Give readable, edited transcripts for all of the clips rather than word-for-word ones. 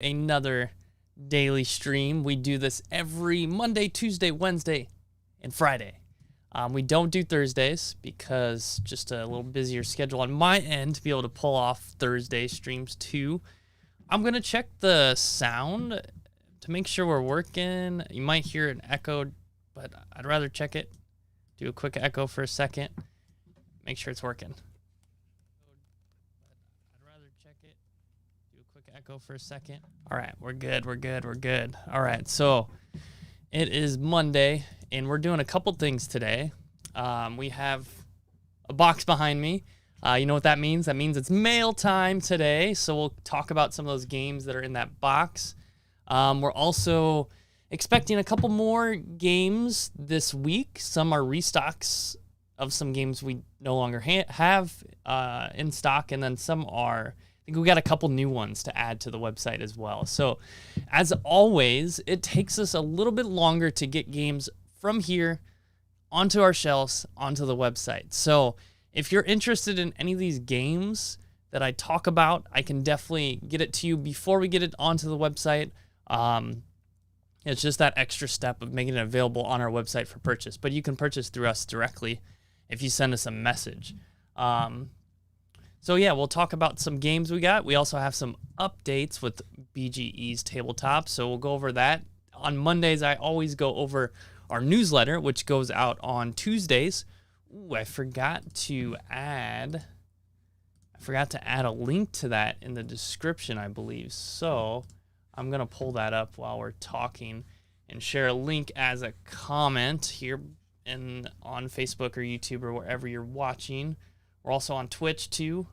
Another daily stream. We do this every Monday, Tuesday, Wednesday, and Friday. We don't do Thursdays because just a little busier schedule on my end to be able to pull off Thursday streams too. I'm going to check the sound to make sure we're working. You might hear an echo, but I'd rather check it. Do a quick echo for a second. Make sure it's working. Echo for a second. All right, we're good. All right, so it is Monday, and we're doing a couple things today. We have a box behind me. You know what that means? That means it's mail time today, so we'll talk about some of those games that are in that box. We're also expecting a couple more games this week. Some are restocks of some games we no longer have in stock, and then some are... I think we got a couple new ones to add to the website as well. So as always, it takes us a little bit longer to get games from here onto our shelves, onto the website. So if you're interested in any of these games that I talk about, I can definitely get it to you before we get it onto the website. It's just that extra step of making it available on our website for purchase. But you can purchase through us directly if you send us a message. So yeah, we'll talk about some games we got. We also have some updates with BGE's Tabletop, so we'll go over that. On Mondays, I always go over our newsletter, which goes out on Tuesdays. Ooh, I forgot to add a link to that in the description, I believe. So I'm going to pull that up while we're talking and share a link as a comment here on Facebook or YouTube or wherever you're watching. We're also on Twitch, too.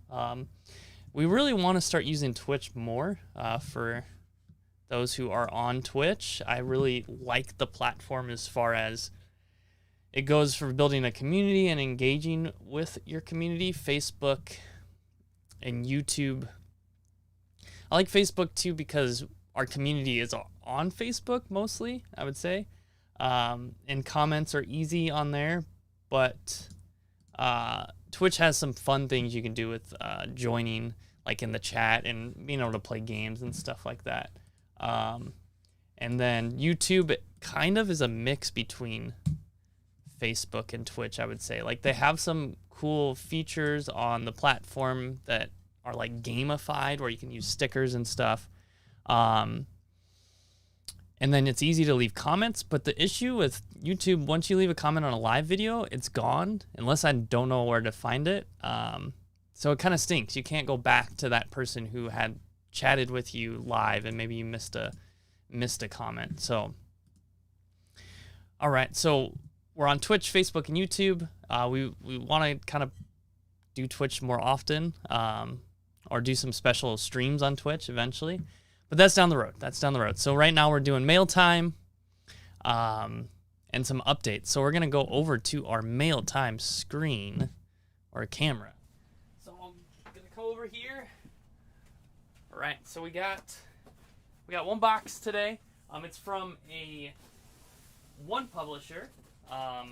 We really want to start using Twitch more for those who are on Twitch. I really like the platform as far as it goes for building a community and engaging with your community. Facebook and YouTube. I like Facebook, too, because our community is on Facebook mostly, I would say. And comments are easy on there, but... Twitch has some fun things you can do with joining, like in the chat and being able to play games and stuff like that. And then YouTube kind of is a mix between Facebook and Twitch, I would say. Like they have some cool features on the platform that are like gamified where you can use stickers and stuff. And then it's easy to leave comments, but the issue with YouTube, once you leave a comment on a live video, it's gone unless I don't know where to find it. So it kind of stinks. You can't go back to that person who had chatted with you live and maybe you missed a comment. So, all right. So we're on Twitch, Facebook, and YouTube. We want to kind of do Twitch more often, or do some special streams on Twitch eventually. But that's down the road. So right now we're doing mail time and some updates. So we're going to go over to our mail time screen or camera. So I'm going to go over here. All right, so we got one box today. It's from one publisher. Oh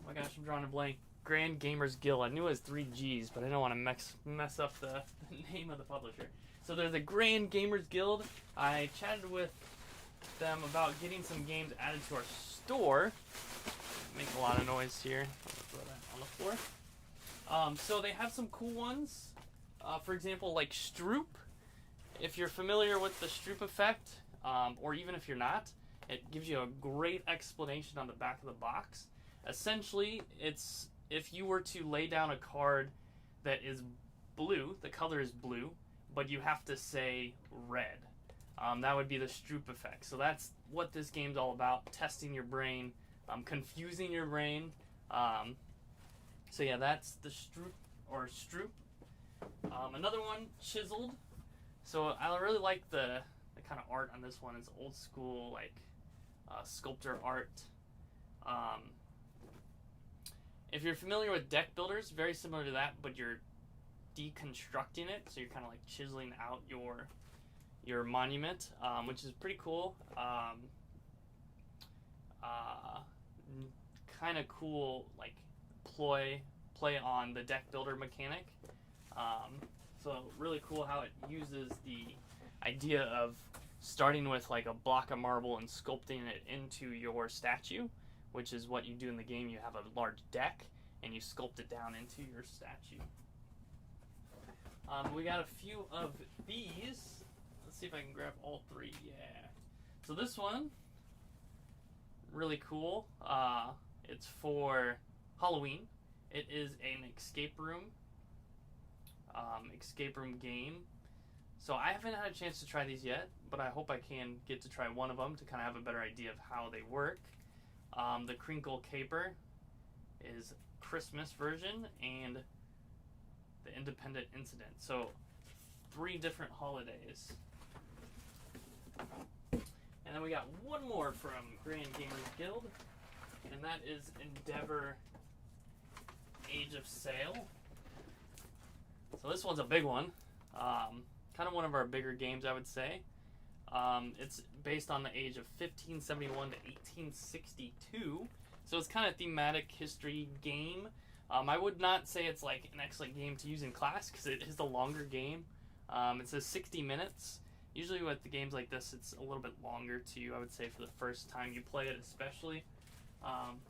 my gosh, I'm drawing a blank. Grand Gamers Guild. I knew it was 3 G's, but I don't want to mess up the name of the publisher. So they're the Grand Gamers Guild. I chatted with them about getting some games added to our store. Make a lot of noise here. I'll throw that on the floor. So they have some cool ones. For example, like Stroop. If you're familiar with the Stroop effect, or even if you're not, it gives you a great explanation on the back of the box. Essentially, it's if you were to lay down a card that is blue, the color is blue, but you have to say red. That would be the Stroop effect. So that's what this game's all about, testing your brain, confusing your brain. So yeah, that's the Stroop. Another one, Chiseled. So I really like the kind of art on this one. It's old school, like sculptor art. If you're familiar with deck builders, very similar to that, but you're deconstructing it, so you're kind of like chiseling out your monument, which is pretty cool. Kind of cool, like play on the deck builder mechanic. So really cool how it uses the idea of starting with like a block of marble and sculpting it into your statue, which is what you do in the game. You have a large deck and you sculpt it down into your statue. We got a few of these. Let's see if I can grab all three. Yeah. So this one, really cool. It's for Halloween. It is an escape room game. So I haven't had a chance to try these yet, but I hope I can get to try one of them to kind of have a better idea of how they work. The Crinkle Caper is Christmas version, and the Independent Incident. So 3 different holidays. And then we got one more from Grand Gamers Guild, and that is Endeavor Age of Sail. So this one's a big one. Kind of one of our bigger games, I would say. It's based on the age of 1571 to 1862. So it's kind of a thematic history game. I would not say it's like an excellent game to use in class because it is a longer game. It says 60 minutes. Usually with the games like this, it's a little bit longer too, I would say, for the first time you play it especially. I'm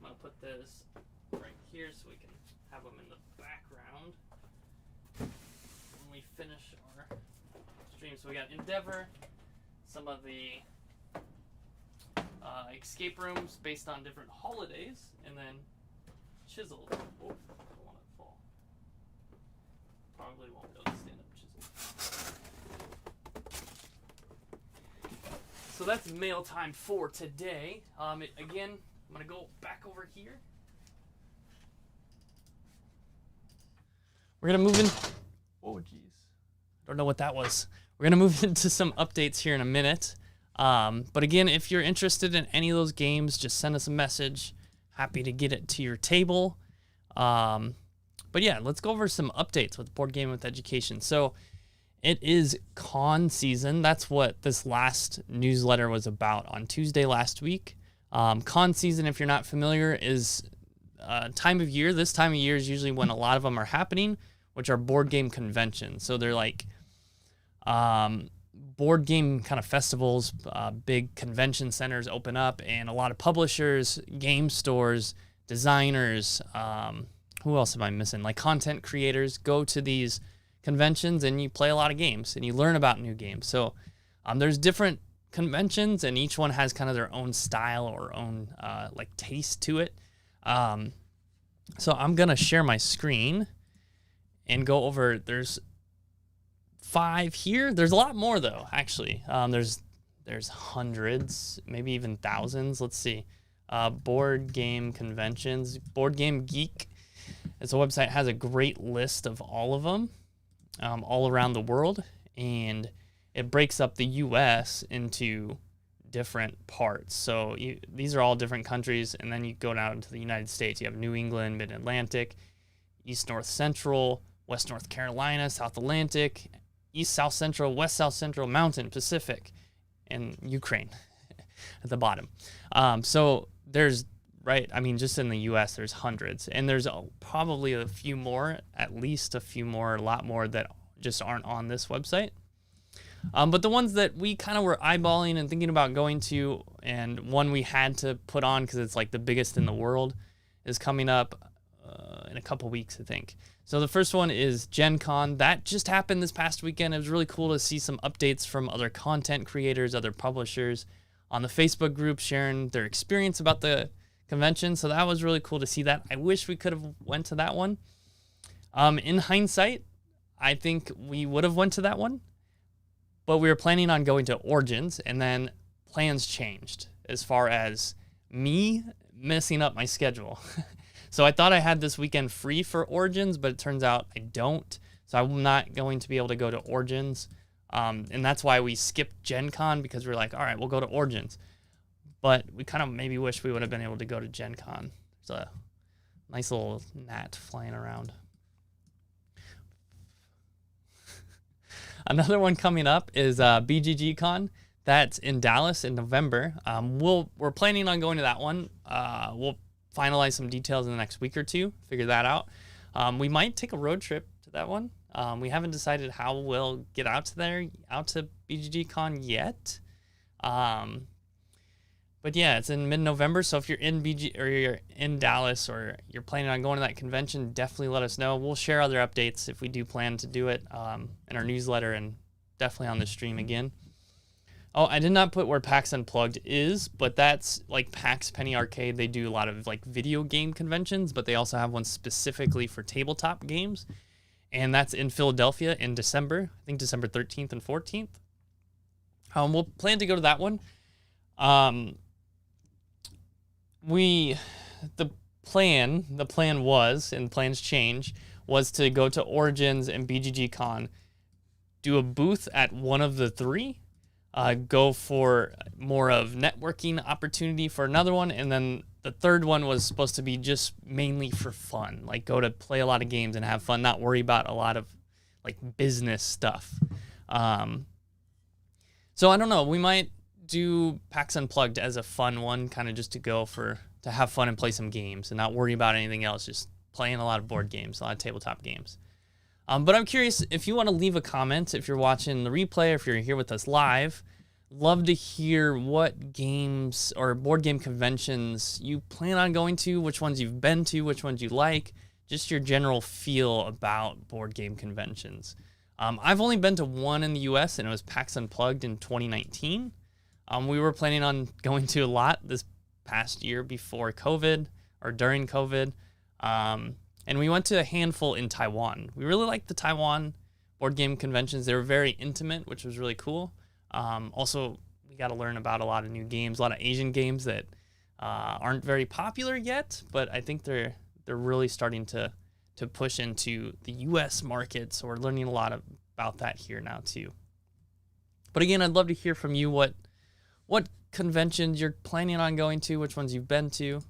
going to put this right here so we can have them in the background when we finish our stream. So we got Endeavor, some of the escape rooms based on different holidays, and then Chiseled. Oh, I don't want it to fall. Probably won't be able to stand up Chiseled. So that's mail time for today. Again, I'm going to go back over here. We're going to move in. Oh, geez. Don't know what that was. We're going to move into some updates here in a minute. But again, if you're interested in any of those games, just send us a message. Happy to get it to your table. But yeah, let's go over some updates with Board Game with Education. So it is con season. That's what this last newsletter was about on Tuesday last week. Con season, if you're not familiar, is time of year. This time of year is usually when a lot of them are happening, which are board game conventions. So they're like board game kind of festivals, big convention centers open up, and a lot of publishers, game stores, designers, who else am I missing? Like content creators go to these conventions and you play a lot of games and you learn about new games. So there's different conventions and each one has kind of their own style or own like taste to it. So I'm going to share my screen and go over, there's 5 here. There's a lot more though, actually. There's hundreds, maybe even thousands. Let's see. Board game conventions. Board Game Geek. It's a website, has a great list of all of them, all around the world, and it breaks up the U.S. into different parts. So these are all different countries, and then you go down into the United States. You have New England, Mid-Atlantic, East North Central, West North Carolina, South Atlantic, East South Central, West South Central, Mountain, Pacific, and Ukraine at the bottom. So there's, right, I mean, just in the U.S., there's hundreds. And there's probably a few more, at least a few more, a lot more that just aren't on this website. But the ones that we kind of were eyeballing and thinking about going to, and one we had to put on because it's like the biggest in the world, is coming up in a couple weeks, I think. So the first one is Gen Con. That just happened this past weekend. It was really cool to see some updates from other content creators, other publishers on the Facebook group sharing their experience about the convention. So that was really cool to see that. I wish we could have went to that one. In hindsight, I think we would have went to that one, but we were planning on going to Origins, and then plans changed as far as me messing up my schedule. So I thought I had this weekend free for Origins, but it turns out I don't. So I'm not going to be able to go to Origins. And that's why we skipped Gen Con, because we're like, all right, we'll go to Origins. But we kind of maybe wish we would have been able to go to Gen Con. There's a nice little gnat flying around. Another one coming up is BGG Con. That's in Dallas in November. We're planning on going to that one. We'll finalize some details in the next week or two, figure that out. We might take a road trip to that one. We haven't decided how we'll get out to BGG Con yet. But yeah, it's in mid-November, so if you're in or you're in Dallas or you're planning on going to that convention, definitely let us know. We'll share other updates if we do plan to do it in our newsletter and definitely on the stream again. Oh, I did not put where PAX Unplugged is, but that's like PAX Penny Arcade. They do a lot of like video game conventions, but they also have one specifically for tabletop games, and that's in Philadelphia in December. I think December 13th and 14th. We'll plan to go to that one. The plan was, and plans change, was to go to Origins and BGG Con, do a booth at one of the three, go for more of networking opportunity for another one, and then the third one was supposed to be just mainly for fun, like go to play a lot of games and have fun, not worry about a lot of like business stuff. So I don't know, we might do PAX Unplugged as a fun one, kind of just to have fun and play some games and not worry about anything else, just playing a lot of board games, a lot of tabletop games. But I'm curious, if you want to leave a comment, if you're watching the replay, or if you're here with us live, love to hear what games or board game conventions you plan on going to, which ones you've been to, which ones you like, just your general feel about board game conventions. I've only been to one in the US, and it was PAX Unplugged in 2019. We were planning on going to a lot this past year before COVID or during COVID. And we went to a handful in Taiwan. We really liked the Taiwan board game conventions. They were very intimate, which was really cool. Also, we got to learn about a lot of new games, a lot of Asian games that aren't very popular yet, but I think they're really starting to push into the US market. So we're learning a lot about that here now too. But again, I'd love to hear from you what conventions you're planning on going to, which ones you've been to.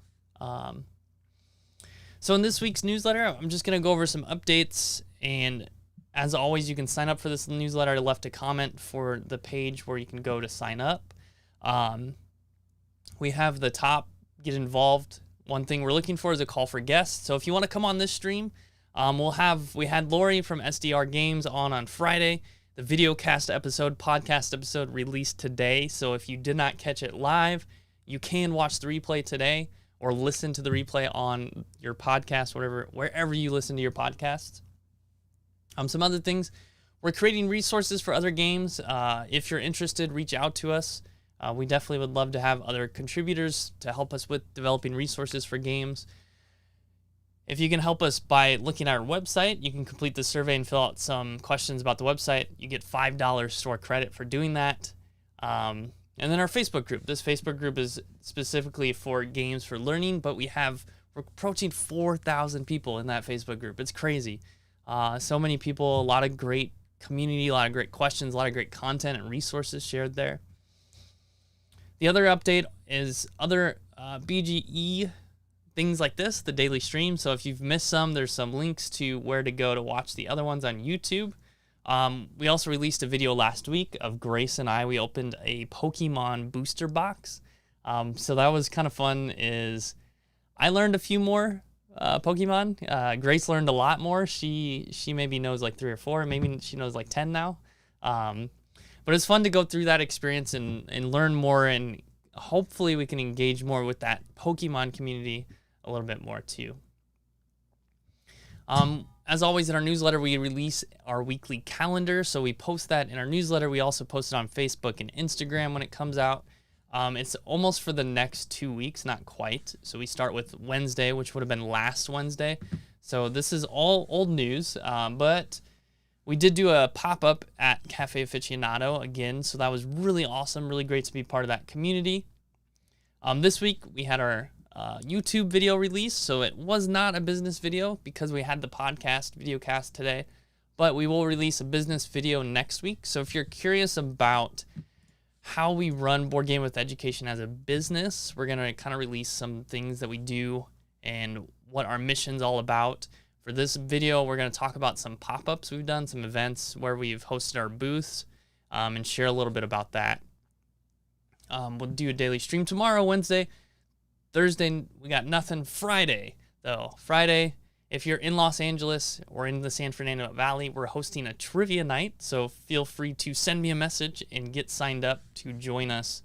So in this week's newsletter, I'm just going to go over some updates. And as always, you can sign up for this newsletter. I left a comment for the page where you can go to sign up. We have the top get involved. One thing we're looking for is a call for guests. So if you want to come on this stream, we had Lori from SDR Games on Friday. The podcast episode released today. So if you did not catch it live, you can watch the replay today or listen to the replay on your podcast, wherever you listen to your podcasts. Some other things, we're creating resources for other games. If you're interested, reach out to us. We definitely would love to have other contributors to help us with developing resources for games. If you can help us by looking at our website, you can complete the survey and fill out some questions about the website. You get $5 store credit for doing that. And then our Facebook group. This Facebook group is specifically for games for learning, but we're approaching 4,000 people in that Facebook group. It's crazy. So many people, a lot of great community, a lot of great questions, a lot of great content and resources shared there. The other update is other BGE things like this, the daily stream. So if you've missed some, there's some links to where to go to watch the other ones on YouTube. We also released a video last week of Grace and I. We opened a Pokemon booster box. So that was kind of fun. I learned a few more Pokemon. Grace learned a lot more. She maybe knows like 3 or 4. Maybe she knows like 10 now. But it's fun to go through that experience and learn more, and hopefully we can engage more with that Pokemon community a little bit more too. As always, in our newsletter, we release our weekly calendar. So we post that in our newsletter. We also post it on Facebook and Instagram when it comes out. It's almost for the next 2 weeks, not quite. So we start with Wednesday, which would have been last Wednesday. So this is all old news, but we did do a pop-up at Cafe Aficionado again. So that was really awesome, really great to be part of that community. This week, we had our YouTube video release. So it was not a business video because we had the video cast today, but we will release a business video next week. So if you're curious about how we run Board Game with Education as a business, we're going to kind of release some things that we do and what our mission's all about. For this video, we're going to talk about some pop-ups we've done, some events where we've hosted our booths, and share a little bit about that. We'll do a daily stream tomorrow, Wednesday. Thursday, we got nothing. Friday, though. Friday If you're in Los Angeles or in the San Fernando Valley, we're hosting a trivia night, so feel free to send me a message and get signed up to join us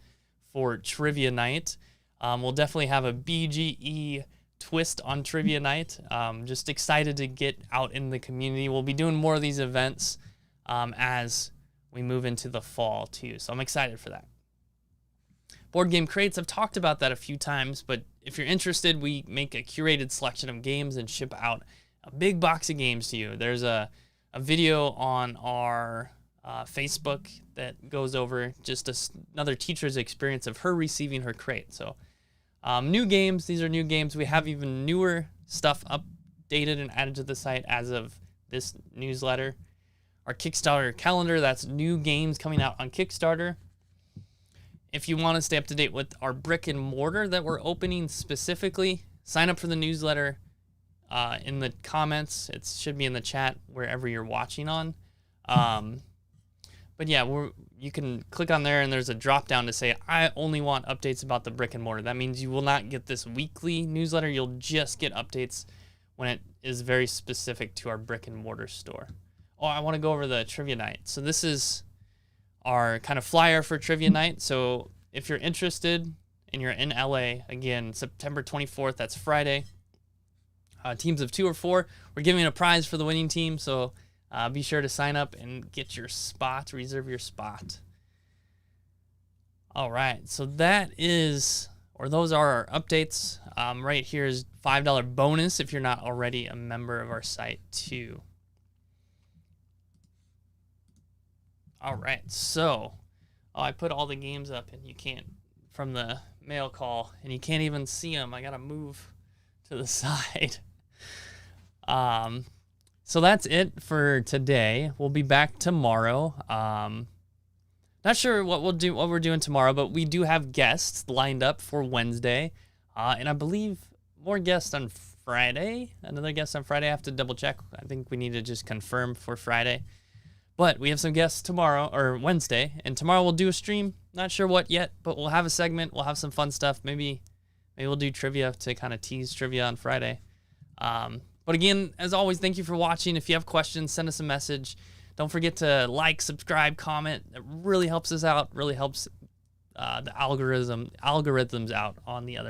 for trivia night. We'll definitely have a BGE twist on trivia night. Just excited to get out in the community. We'll be doing more of these events as we move into the fall too, so I'm excited for that. Board game crates, I've talked about that a few times, but if you're interested, we make a curated selection of games and ship out a big box of games to you. There's a video on our Facebook that goes over just another teacher's experience of her receiving her crate. So new games, these are new games. We have even newer stuff updated and added to the site as of this newsletter. Our Kickstarter calendar, that's new games coming out on Kickstarter. If you want to stay up to date with our brick and mortar that we're opening specifically, sign up for the newsletter in the comments. It should be in the chat wherever you're watching on. But yeah, you can click on there and there's a drop down to say, I only want updates about the brick and mortar. That means you will not get this weekly newsletter. You'll just get updates when it is very specific to our brick and mortar store. Oh, I want to go over the trivia night. So this is our kind of flyer for trivia night. So if you're interested and you're in LA, again, September 24th, that's Friday. Teams of 2 or 4, we're giving a prize for the winning team. So be sure to sign up and get your spot, reserve your spot. All right, so those are our updates. Right here is $5 bonus if you're not already a member of our site too. All right, so I put all the games up and you can't, from the mail call, and you can't even see them. I gotta move to the side. So that's it for today. We'll be back tomorrow. Not sure what we're doing tomorrow, but we do have guests lined up for Wednesday, and I believe more guests on Friday. Another guest on Friday. I have to double check. I think we need to just confirm for Friday. But we have some guests tomorrow, or Wednesday, and tomorrow we'll do a stream. Not sure what yet, but we'll have a segment. We'll have some fun stuff. Maybe we'll do trivia to kind of tease trivia on Friday. But again, as always, thank you for watching. If you have questions, send us a message. Don't forget to like, subscribe, comment. It really helps us out, really helps the algorithms out on the other end.